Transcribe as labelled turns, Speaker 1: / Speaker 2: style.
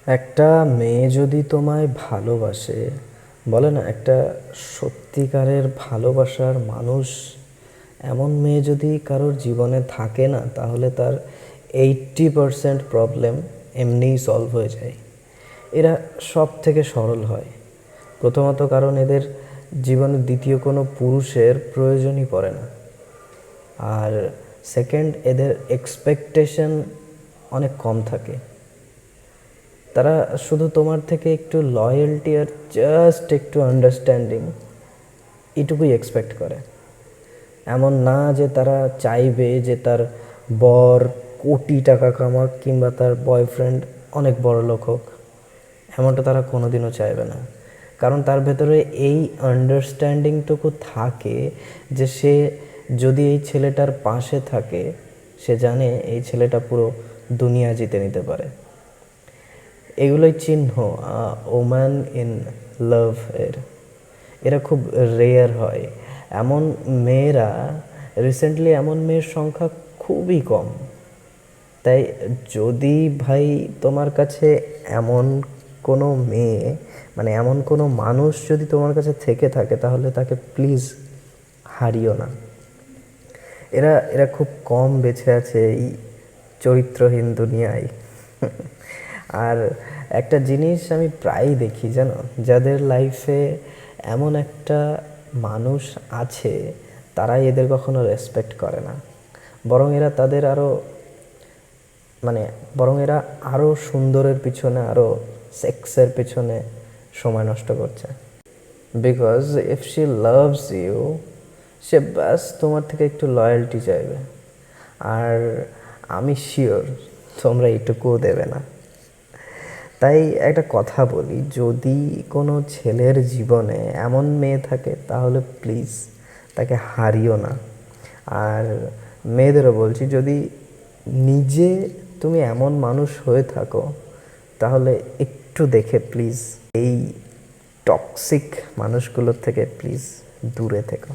Speaker 1: একটা মেয়ে যদি তোমায় ভালোবাসে, বলে না একটা সত্যিকারের ভালোবাসার মানুষ, এমন মেয়ে যদি কারোর জীবনে থাকে না, তাহলে তার 80% প্রবলেম এমনিই সলভ হয়ে যায়। এরা সব থেকে সরল হয়, প্রথমত কারণ এদের জীবনে দ্বিতীয় কোনো পুরুষের প্রয়োজনই পড়ে না। আর সেকেন্ড, এদের এক্সপেকটেশন অনেক কম থাকে। তারা শুধু তোমার থেকে একটু লয়্যালটি আর জাস্ট একটু আন্ডারস্ট্যান্ডিং এটুকুই এক্সপেক্ট করে। এমন না যে তারা চাইবে যে তার বর কোটি টাকা কামাক কিংবা তার বয়ফ্রেন্ড অনেক বড় লোক হোক, এমনটা তারা কোনোদিনও চাইবে না। কারণ তার ভেতরে এই আন্ডারস্ট্যান্ডিংটুকু থাকে যে সে যদি এই ছেলেটার পাশে থাকে, সে জানে এই ছেলেটা পুরো দুনিয়া জিতে নিতে পারে। এগুলোই চিহ্ন ওম্যান ইন লাভ এরা খুব রেয়ার হয়। এমন মেয়েরা রিসেন্টলি এমন মেয়ের সংখ্যা খুবই কম। তাই যদি ভাই তোমার কাছে এমন কোনো মেয়ে, মানে এমন কোনো মানুষ যদি তোমার কাছে থেকে থাকে, তাহলে তাকে প্লিজ হারিও না। এরা এরা খুব কম বেঁচে আছে এই চরিত্রহীন দুনিয়ায়। আর একটা জিনিস আমি প্রায়ই দেখি, জানো, যাদের লাইফে এমন একটা মানুষ আছে, তারাই এদের কখনো রেসপেক্ট করে না। বরং এরা তাদের বরং এরা আরও সুন্দরের পিছনে, আরও সেক্সের পিছনে সময় নষ্ট করছে। Because if she loves you, সে ব্যাস তোমার থেকে একটু লয়্যালটি চাইবে। আর আমি শিওর তোমরা এইটুকুও দেবে না। তাই একটা কথা বলি, যদি কোনো ছেলের জীবনে এমন মেয়ে থাকে, তাহলে প্লিজ তাকে হারিও না। আর মেয়েদেরও বলছি, যদি নিজে তুমি এমন মানুষ হয়ে থাকো, তাহলে একটু দেখে প্লিজ এই টক্সিক মানুষগুলোর থেকে প্লিজ দূরে থেকো।